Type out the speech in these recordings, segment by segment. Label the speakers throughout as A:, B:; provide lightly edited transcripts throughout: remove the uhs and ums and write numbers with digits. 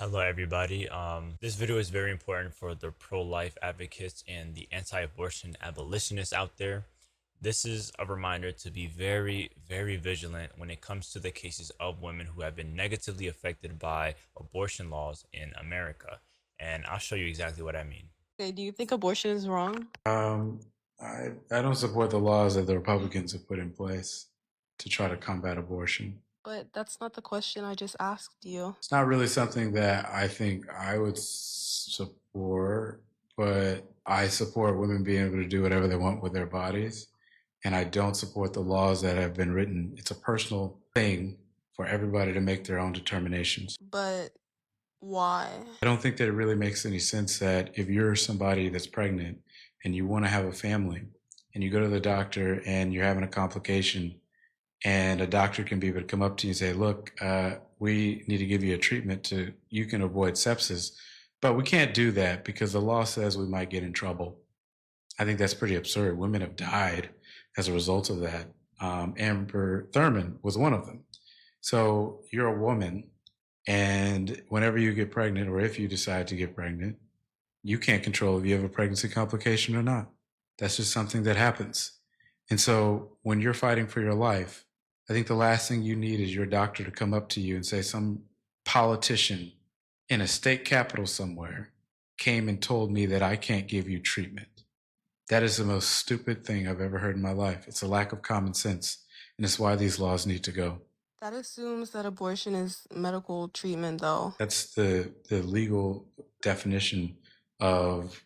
A: Hello, everybody. This video is very important for the pro-life advocates and the anti-abortion abolitionists out there. This is a reminder to be very, very vigilant when it comes to the cases of women who have been negatively affected by abortion laws in America. And I'll show you exactly what I mean.
B: Okay, do you think abortion is wrong?
C: Um, I don't support the laws that the Republicans have put in place to try to combat abortion.
B: But that's not the question I just asked you.
C: It's not really something that I think I would support, but I support women being able to do whatever they want with their bodies. And I don't support the laws that have been written. It's a personal thing for everybody to make their own determinations.
B: But why?
C: I don't think that it really makes any sense that if you're somebody that's pregnant and you want to have a family and you go to the doctor and you're having a complication, and a doctor can be able to come up to you and say, look, we need to give you a treatment you can avoid sepsis, but we can't do that because the law says we might get in trouble. I think that's pretty absurd. Women have died as a result of that. Amber Thurman was one of them. So you're a woman, and whenever you get pregnant, or if you decide to get pregnant, you can't control if you have a pregnancy complication or not. That's just something that happens. And so when you're fighting for your life, I think the last thing you need is your doctor to come up to you and say some politician in a state capital somewhere came and told me that I can't give you treatment. That is the most stupid thing I've ever heard in my life. It's a lack of common sense, and it's why these laws need to go.
B: That assumes that abortion is medical treatment, though.
C: That's the legal definition of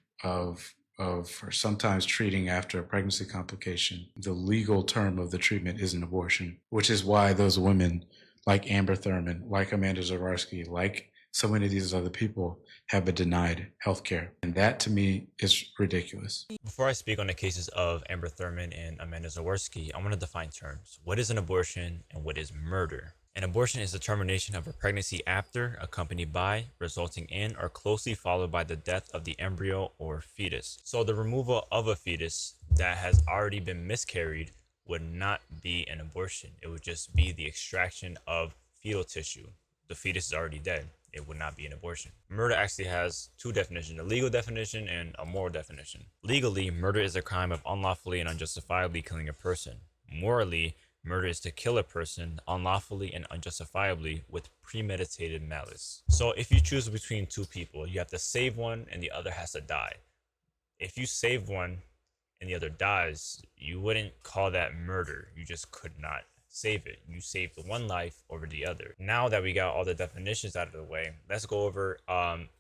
C: for sometimes treating after a pregnancy complication. The legal term of the treatment is an abortion, which is why those women like Amber Thurman, like Amanda Zurawski, like so many of these other people have been denied health care. And that to me is ridiculous.
A: Before I speak on the cases of Amber Thurman and Amanda Zurawski, I want to define terms. What is an abortion and what is murder? An abortion is the termination of a pregnancy after, accompanied by, resulting in, or closely followed by the death of the embryo or fetus. So the removal of a fetus that has already been miscarried would not be an abortion. It would just be the extraction of fetal tissue. The fetus is already dead. It would not be an abortion. Murder actually has two definitions, a legal definition and a moral definition. Legally, murder is a crime of unlawfully and unjustifiably killing a person. Morally, murder is to kill a person unlawfully and unjustifiably with premeditated malice. So if you choose between two people, you have to save one and the other has to die. If you save one and the other dies, you wouldn't call that murder. You just could not save it. You saved one life over the other. Now that we got all the definitions out of the way, let's go over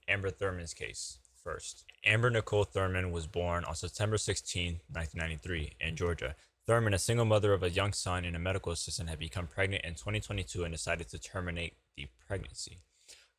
A: Amber Thurman's case first. Amber Nicole Thurman was born on September 16, 1993 in Georgia. Thurman, a single mother of a young son and a medical assistant, had become pregnant in 2022 and decided to terminate the pregnancy.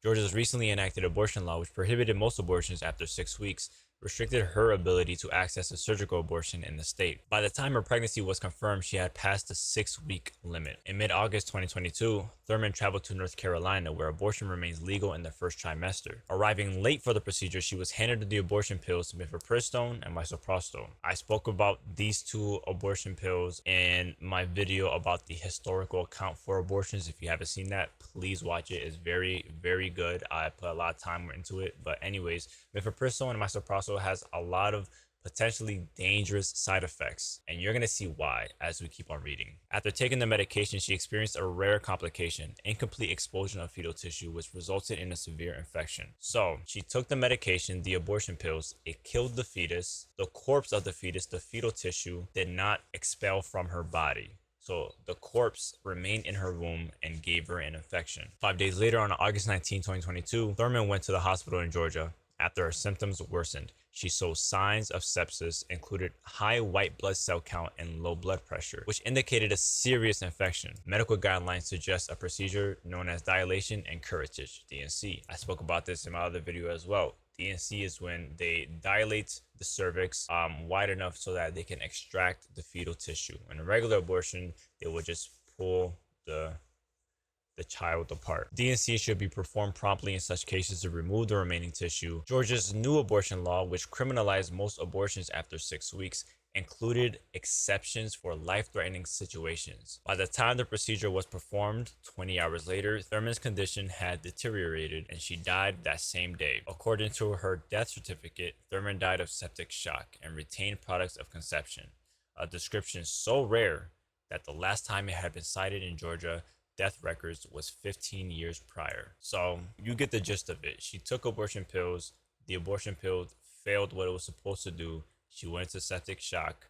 A: Georgia's recently enacted abortion law, which prohibited most abortions after 6 weeks, restricted her ability to access a surgical abortion in the state. By the time her pregnancy was confirmed, she had passed the 6-week limit. In mid-August 2022, Thurman traveled to North Carolina, where abortion remains legal in the first trimester. Arriving late for the procedure, she was handed the abortion pills mifepristone and misoprostol. I spoke about these two abortion pills in my video about the historical account for abortions. If you haven't seen that, please watch it. It's very, very good. I put a lot of time into it. But anyways, mifepristone and misoprostol has a lot of potentially dangerous side effects, and you're going to see why as we keep on reading. After taking the medication, she experienced a rare complication, incomplete expulsion of fetal tissue, which resulted in a severe infection. So she took the medication, the abortion pills, it killed the fetus. The corpse of the fetus, the fetal tissue, did not expel from her body. So the corpse remained in her womb and gave her an infection. 5 days later, on August 19, 2022, Thurman went to the hospital in Georgia. After her symptoms worsened, she showed signs of sepsis, included high white blood cell count and low blood pressure, which indicated a serious infection. Medical guidelines suggest a procedure known as dilation and curettage, DNC. I spoke about this in my other video as well. DNC is when they dilate the cervix wide enough so that they can extract the fetal tissue. In a regular abortion, they would just pull the child apart. DNC should be performed promptly in such cases to remove the remaining tissue. Georgia's new abortion law, which criminalized most abortions after 6 weeks, included exceptions for life-threatening situations. By the time the procedure was performed, 20 hours later, Thurman's condition had deteriorated and she died that same day. According to her death certificate, Thurman died of septic shock and retained products of conception, a description so rare that the last time it had been cited in Georgia death records was 15 years prior. So you get the gist of it. She took abortion pills. The abortion pill failed what it was supposed to do. She went into septic shock.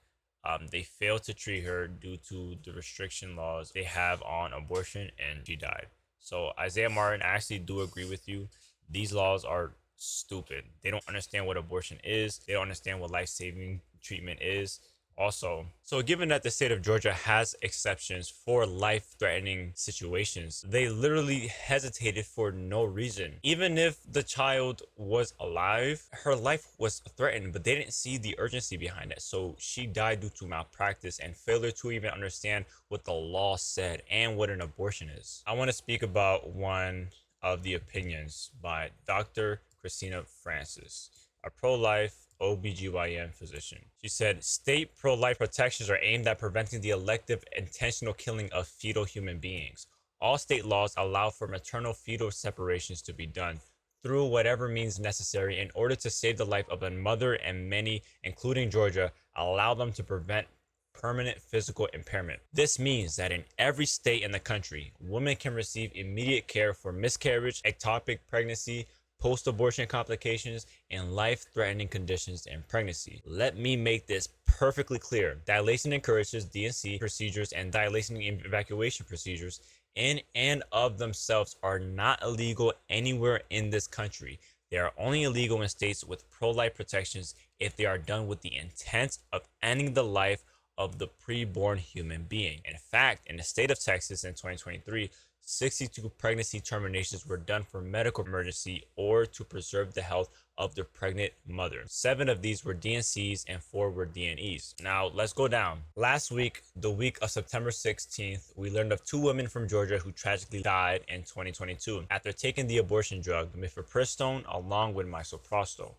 A: They failed to treat her due to the restriction laws they have on abortion, and she died. So Isaiah Martin, I actually do agree with you. These laws are stupid. They don't understand what abortion is. They don't understand what life-saving treatment is. Also, so given that the state of Georgia has exceptions for life-threatening situations, they literally hesitated for no reason. Even if the child was alive, her life was threatened, but they didn't see the urgency behind it. So she died due to malpractice and failure to even understand what the law said and what an abortion is. I want to speak about one of the opinions by Dr. Christina Francis, a pro-life OBGYN physician. She said, state pro-life protections are aimed at preventing the elective intentional killing of fetal human beings. All state laws allow for maternal fetal separations to be done through whatever means necessary in order to save the life of a mother, and many, including Georgia, allow them to prevent permanent physical impairment. This means that in every state in the country, women can receive immediate care for miscarriage, ectopic pregnancy, post-abortion complications, and life-threatening conditions in pregnancy. Let me make this perfectly clear. Dilation encourages D&C procedures and dilation evacuation procedures in and of themselves are not illegal anywhere in this country. They are only illegal in states with pro-life protections if they are done with the intent of ending the life of the preborn human being. In fact, in the state of Texas in 2023, 62 pregnancy terminations were done for medical emergency or to preserve the health of the pregnant mother. 7 of these were DNCs and 4 were DNEs. Now, let's go down. Last week, the week of September 16th, we learned of 2 women from Georgia who tragically died in 2022 after taking the abortion drug mifepristone along with misoprostol.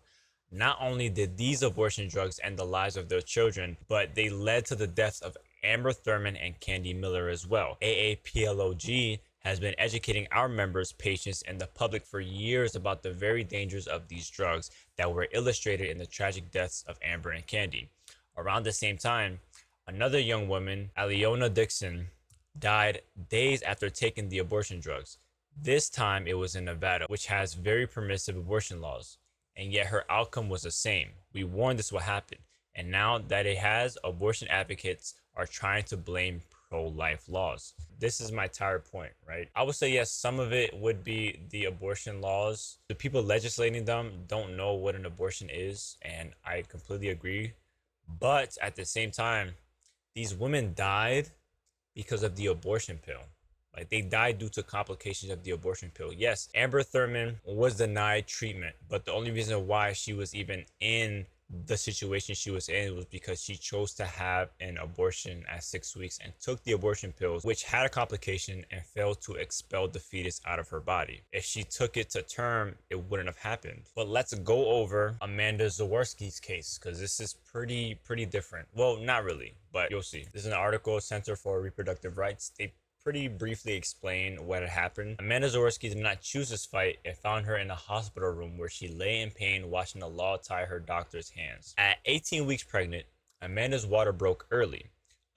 A: Not only did these abortion drugs end the lives of their children, but they led to the deaths of Amber Thurman and Candy Miller as well. AAPLOG has been educating our members, patients, and the public for years about the very dangers of these drugs that were illustrated in the tragic deaths of Amber and Candy. Around the same time, another young woman, Aliona Dixon, died days after taking the abortion drugs. This time it was in Nevada, which has very permissive abortion laws, and yet her outcome was the same. We warned this would happen, and now that it has, abortion advocates are trying to blame pro-life laws. This is my entire point, right? I would say yes, some of it would be the abortion laws. The people legislating them don't know what an abortion is, and I completely agree. But at the same time, these women died because of the abortion pill. Like, they died due to complications of the abortion pill. Yes, Amber Thurman was denied treatment, but the only reason why she was even in the situation she was in was because she chose to have an abortion at 6 weeks and took the abortion pills, which had a complication and failed to expel the fetus out of her body. If she took it to term, it wouldn't have happened. But let's go over Amanda Zurawski's case, because this is pretty different. Well, not really, but you'll see. This is an article, Center for Reproductive Rights. They pretty briefly explain what had happened. Amanda Zurawski did not choose this fight and found her in a hospital room where she lay in pain watching the law tie her doctor's hands. At 18 weeks pregnant, Amanda's water broke early,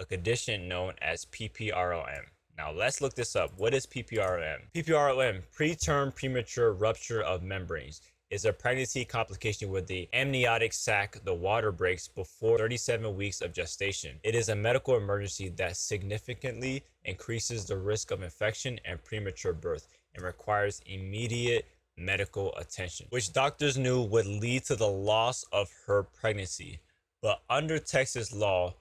A: a condition known as PPRLM. Now let's look this up. What is PPRLM? PPRLM, preterm premature rupture of membranes, is a pregnancy complication where the amniotic sac, the water breaks before 37 weeks of gestation. It is a medical emergency that significantly increases the risk of infection and premature birth and requires immediate medical attention, which doctors knew would lead to the loss of her pregnancy. But under Texas law,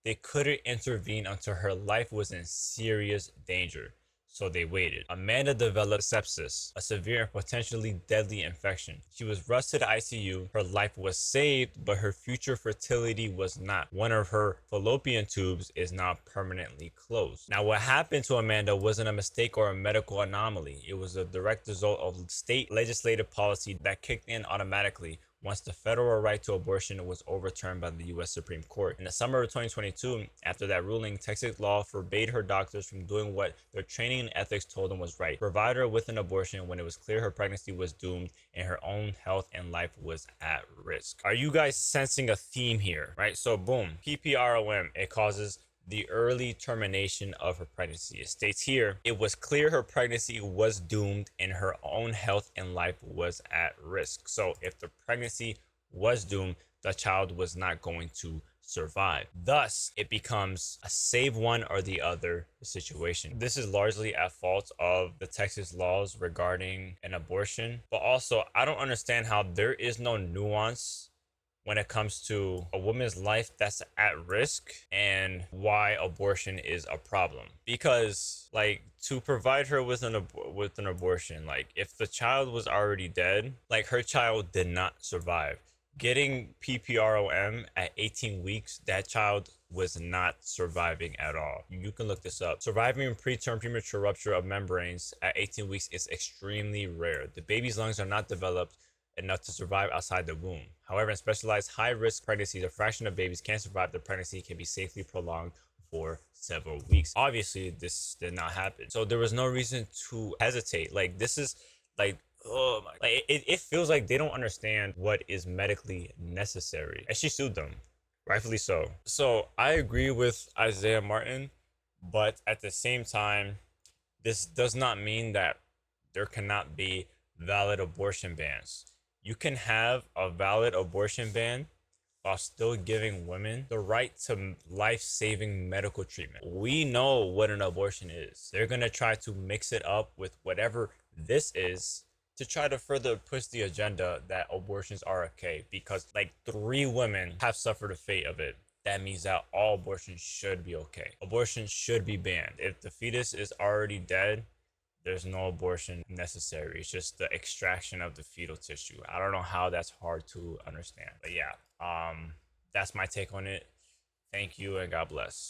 A: they couldn't intervene until her life was in serious danger. So they waited. Amanda developed sepsis, a severe and potentially deadly infection. She was rushed to the ICU. Her life was saved, but her future fertility was not. One of her fallopian tubes is now permanently closed. Now, what happened to Amanda wasn't a mistake or a medical anomaly. It was a direct result of state legislative policy that kicked in automatically once the federal right to abortion was overturned by the U.S. Supreme Court. In the summer of 2022, after that ruling, Texas law forbade her doctors from doing what their training and ethics told them was right: provide her with an abortion when it was clear her pregnancy was doomed and her own health and life was at risk. Are you guys sensing a theme here? Right? So boom, PPROM, it causes the early termination of her pregnancy. It states here, it was clear her pregnancy was doomed and her own health and life was at risk. So if the pregnancy was doomed, the child was not going to survive. Thus, it becomes a save one or the other situation. This is largely at fault of the Texas laws regarding an abortion, but also I don't understand how there is no nuance when it comes to a woman's life that's at risk and why abortion is a problem. Because like, to provide her with an abortion, like if the child was already dead, like her child did not survive. Getting PPROM at 18 weeks, that child was not surviving at all. You can look this up. Surviving preterm premature rupture of membranes at 18 weeks is extremely rare. The baby's lungs are not developed enough to survive outside the womb. However, in specialized high-risk pregnancies, a fraction of babies can survive. The pregnancy can be safely prolonged for several weeks. Obviously, this did not happen. So there was no reason to hesitate. Like, this is like, oh my, like it feels like they don't understand what is medically necessary. And she sued them, rightfully so. So I agree with Isaiah Martin, but at the same time, this does not mean that there cannot be valid abortion bans. You can have a valid abortion ban while still giving women the right to life-saving medical treatment. We know what an abortion is. They're gonna try to mix it up with whatever this is to try to further push the agenda that abortions are okay, because like 3 women have suffered the fate of it. That means that all abortions should be okay. Abortion should be banned. If the fetus is already dead, there's no abortion necessary. It's just the extraction of the fetal tissue. I don't know how that's hard to understand. But yeah, that's my take on it. Thank you and God bless.